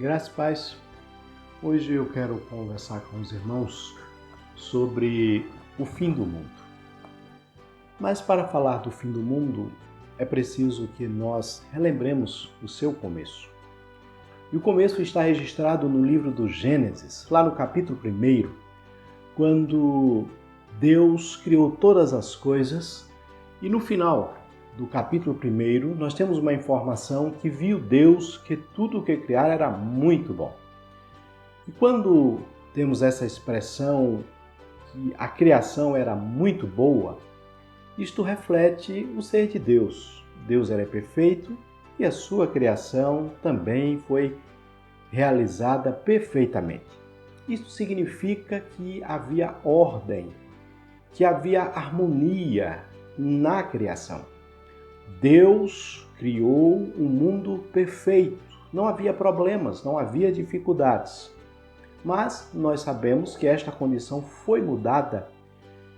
Graças e paz. Hoje eu quero conversar com os irmãos sobre o fim do mundo. Mas para falar do fim do mundo, é preciso que nós relembremos o seu começo. E o começo está registrado no livro do Gênesis, lá no capítulo 1, quando Deus criou todas as coisas e no final do capítulo 1, nós temos uma informação que viu Deus que tudo o que criara era muito bom. E quando temos essa expressão que a criação era muito boa, isto reflete o ser de Deus. Deus era perfeito e a sua criação também foi realizada perfeitamente. Isto significa que havia ordem, que havia harmonia na criação. Deus criou um mundo perfeito. Não havia problemas, não havia dificuldades. Mas nós sabemos que esta condição foi mudada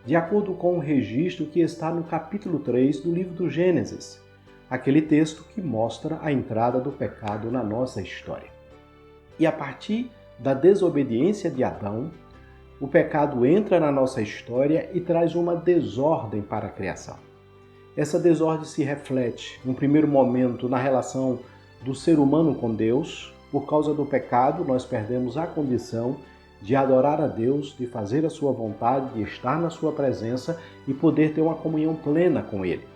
de acordo com o registro que está no capítulo 3 do livro do Gênesis, aquele texto que mostra a entrada do pecado na nossa história. E a partir da desobediência de Adão, o pecado entra na nossa história e traz uma desordem para a criação. Essa desordem se reflete, num primeiro momento, na relação do ser humano com Deus. Por causa do pecado, nós perdemos a condição de adorar a Deus, de fazer a sua vontade, de estar na sua presença e poder ter uma comunhão plena com Ele.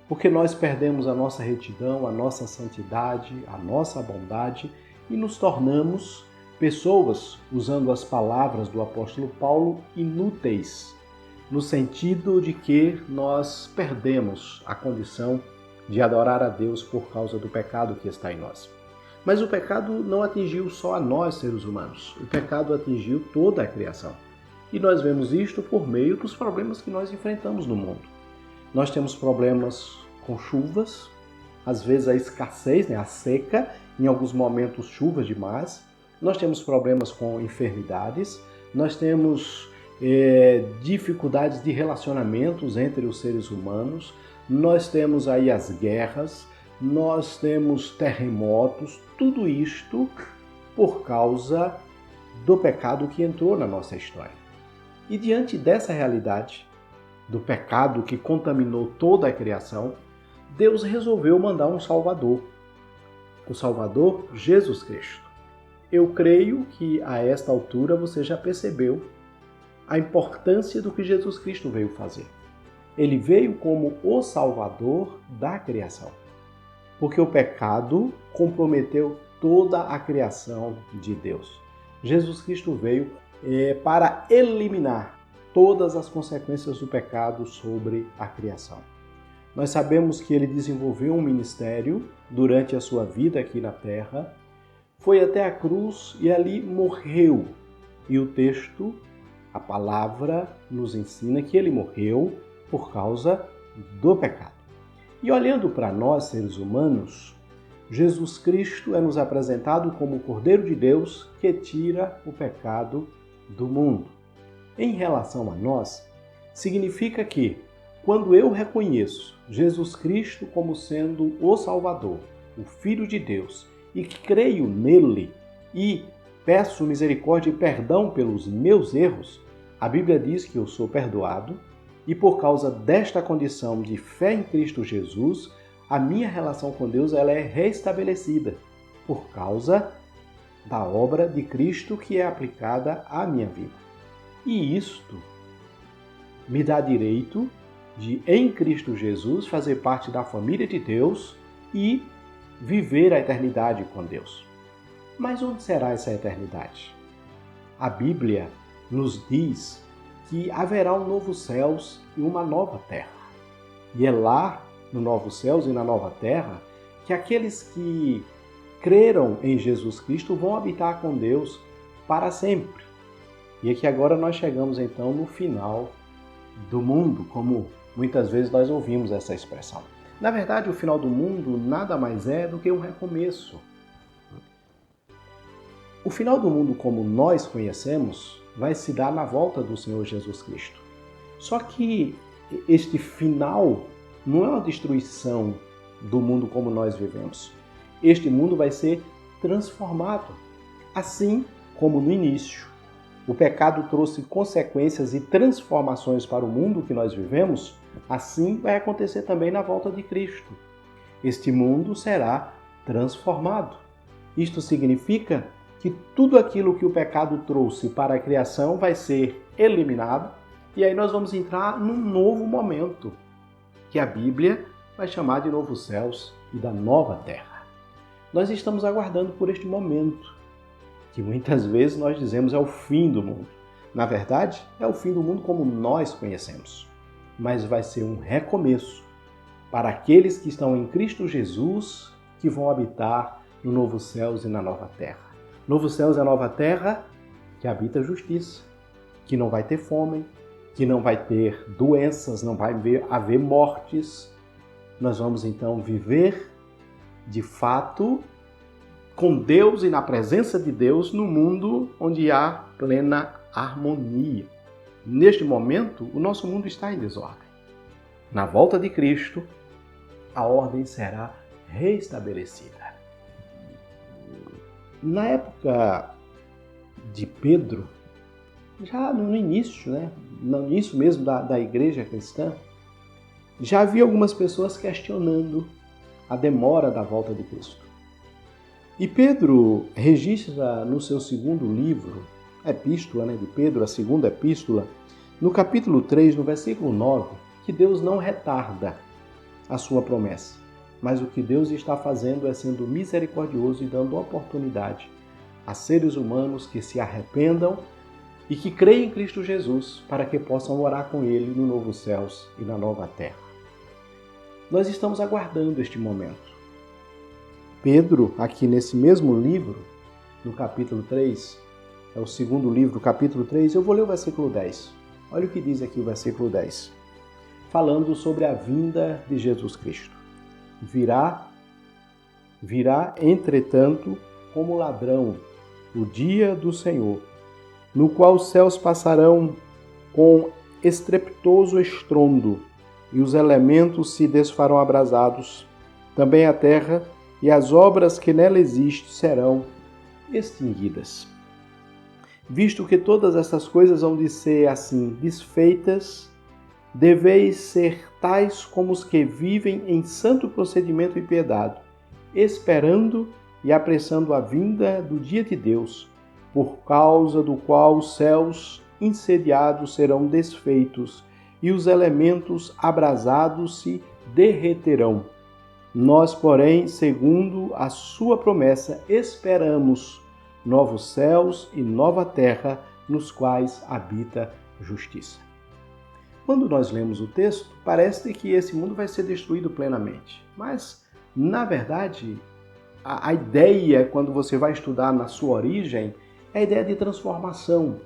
Porque nós perdemos a nossa retidão, a nossa santidade, a nossa bondade e nos tornamos pessoas, usando as palavras do apóstolo Paulo, inúteis, no sentido de que nós perdemos a condição de adorar a Deus por causa do pecado que está em nós. Mas o pecado não atingiu só a nós, seres humanos. O pecado atingiu toda a criação. E nós vemos isto por meio dos problemas que nós enfrentamos no mundo. Nós temos problemas com chuvas, às vezes a escassez, a seca, em alguns momentos chuvas demais. Nós temos problemas com enfermidades, nós temos dificuldades de relacionamentos entre os seres humanos, nós temos aí as guerras, nós temos terremotos, tudo isto por causa do pecado que entrou na nossa história. E diante dessa realidade, do pecado que contaminou toda a criação, Deus resolveu mandar um Salvador. O Salvador, Jesus Cristo. Eu creio que a esta altura você já percebeu a importância do que Jesus Cristo veio fazer. Ele veio como o Salvador da criação, porque o pecado comprometeu toda a criação de Deus. Jesus Cristo veio para eliminar todas as consequências do pecado sobre a criação. Nós sabemos que ele desenvolveu um ministério durante a sua vida aqui na terra, foi até a cruz e ali morreu. E o texto, a palavra, nos ensina que ele morreu por causa do pecado. E olhando para nós, seres humanos, Jesus Cristo é nos apresentado como o Cordeiro de Deus que tira o pecado do mundo. Em relação a nós, significa que, quando eu reconheço Jesus Cristo como sendo o Salvador, o Filho de Deus, e creio nele e peço misericórdia e perdão pelos meus erros, a Bíblia diz que eu sou perdoado e por causa desta condição de fé em Cristo Jesus, a minha relação com Deus ela é restabelecida por causa da obra de Cristo que é aplicada à minha vida. E isto me dá direito de, em Cristo Jesus, fazer parte da família de Deus e viver a eternidade com Deus. Mas onde será essa eternidade? A Bíblia nos diz que haverá um novo céus e uma nova terra. E é lá, no novo céus e na nova terra, que aqueles que creram em Jesus Cristo vão habitar com Deus para sempre. E aqui agora nós chegamos então no final do mundo, como muitas vezes nós ouvimos essa expressão. Na verdade, o final do mundo nada mais é do que um recomeço. O final do mundo como nós conhecemos vai se dar na volta do Senhor Jesus Cristo. Só que este final não é uma destruição do mundo como nós vivemos. Este mundo vai ser transformado. Assim como no início, o pecado trouxe consequências e transformações para o mundo que nós vivemos, assim vai acontecer também na volta de Cristo. Este mundo será transformado. Isto significa que tudo aquilo que o pecado trouxe para a criação vai ser eliminado, e aí nós vamos entrar num novo momento, que a Bíblia vai chamar de novos céus e da nova terra. Nós estamos aguardando por este momento, que muitas vezes nós dizemos é o fim do mundo. Na verdade, é o fim do mundo como nós conhecemos, mas vai ser um recomeço para aqueles que estão em Cristo Jesus, que vão habitar no novo céus e na nova terra. Novo céus e a nova terra que habita a justiça, que não vai ter fome, que não vai ter doenças, não vai haver mortes. Nós vamos então viver de fato com Deus e na presença de Deus no mundo onde há plena harmonia. Neste momento, o nosso mundo está em desordem. Na volta de Cristo, a ordem será restabelecida. Na época de Pedro, já no início, no início mesmo da igreja cristã, já havia algumas pessoas questionando a demora da volta de Cristo. E Pedro registra no seu segundo livro, a epístola de Pedro, a segunda epístola, no capítulo 3, no versículo 9, que Deus não retarda a sua promessa, mas o que Deus está fazendo é sendo misericordioso e dando oportunidade a seres humanos que se arrependam e que creem em Cristo Jesus para que possam morar com Ele no novo céus e na nova terra. Nós estamos aguardando este momento. Pedro, aqui nesse mesmo livro, no capítulo 3, é o segundo livro, capítulo 3, eu vou ler o versículo 10. Olha o que diz aqui o versículo 10. Falando sobre a vinda de Jesus Cristo. Virá, entretanto, como ladrão, o dia do Senhor, no qual os céus passarão com estrepitoso estrondo, e os elementos se desfarão abrasados, também a terra e as obras que nela existem serão extinguidas. Visto que todas essas coisas hão de ser assim desfeitas, deveis ser tais como os que vivem em santo procedimento e piedade, esperando e apressando a vinda do dia de Deus, por causa do qual os céus insediados serão desfeitos e os elementos abrasados se derreterão. Nós, porém, segundo a sua promessa, esperamos novos céus e nova terra, nos quais habita justiça. Quando nós lemos o texto, parece que esse mundo vai ser destruído plenamente. Mas, na verdade, a ideia, quando você vai estudar na sua origem, é a ideia de transformação.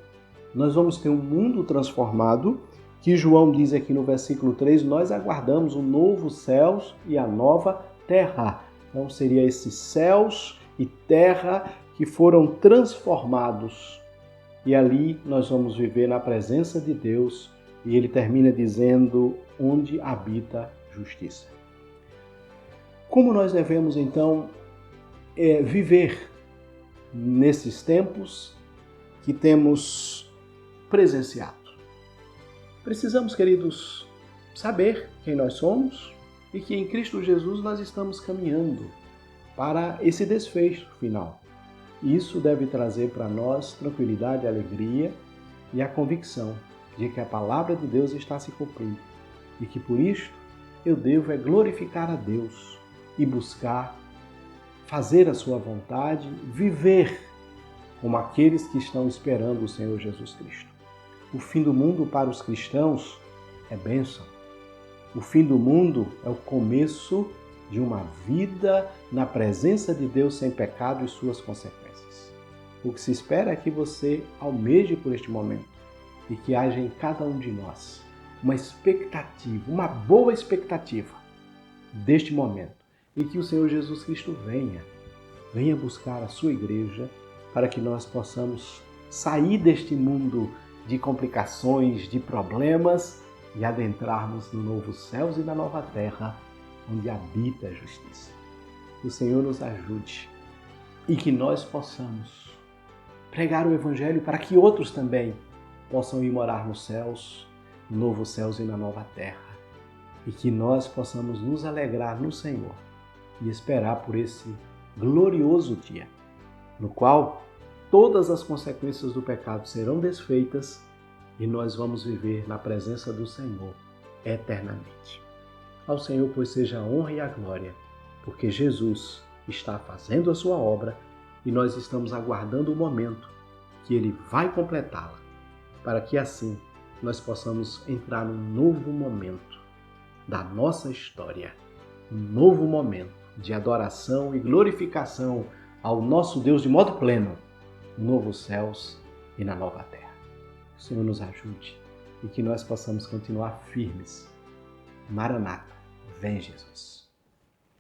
Nós vamos ter um mundo transformado, que João diz aqui no versículo 3, nós aguardamos o novo céus e a nova terra. Então, seria esses céus e terra que foram transformados. E ali nós vamos viver na presença de Deus. E ele termina dizendo, onde habita justiça. Como nós devemos, então, viver nesses tempos que temos presenciado? Precisamos, queridos, saber quem nós somos e que em Cristo Jesus nós estamos caminhando para esse desfecho final. Isso deve trazer para nós tranquilidade, alegria e a convicção de que a palavra de Deus está se cumprindo e que por isto eu devo glorificar a Deus e buscar fazer a sua vontade, viver como aqueles que estão esperando o Senhor Jesus Cristo. O fim do mundo para os cristãos é bênção. O fim do mundo é o começo de uma vida na presença de Deus sem pecado e suas consequências. O que se espera é que você almeje por este momento e que haja em cada um de nós uma expectativa, uma boa expectativa deste momento, e que o Senhor Jesus Cristo venha buscar a sua igreja para que nós possamos sair deste mundo de complicações, de problemas e adentrarmos no novo céus e na nova terra, onde habita a justiça. Que o Senhor nos ajude e que nós possamos pregar o Evangelho para que outros também possam ir morar nos céus, no novo céus e na nova terra. E que nós possamos nos alegrar no Senhor e esperar por esse glorioso dia, no qual todas as consequências do pecado serão desfeitas e nós vamos viver na presença do Senhor eternamente. Ao Senhor, pois, seja a honra e a glória, porque Jesus está fazendo a sua obra e nós estamos aguardando o momento que Ele vai completá-la, para que assim nós possamos entrar num novo momento da nossa história, um novo momento de adoração e glorificação ao nosso Deus de modo pleno, novos céus e na nova terra. Que o Senhor nos ajude e que nós possamos continuar firmes. Maranata, vem Jesus.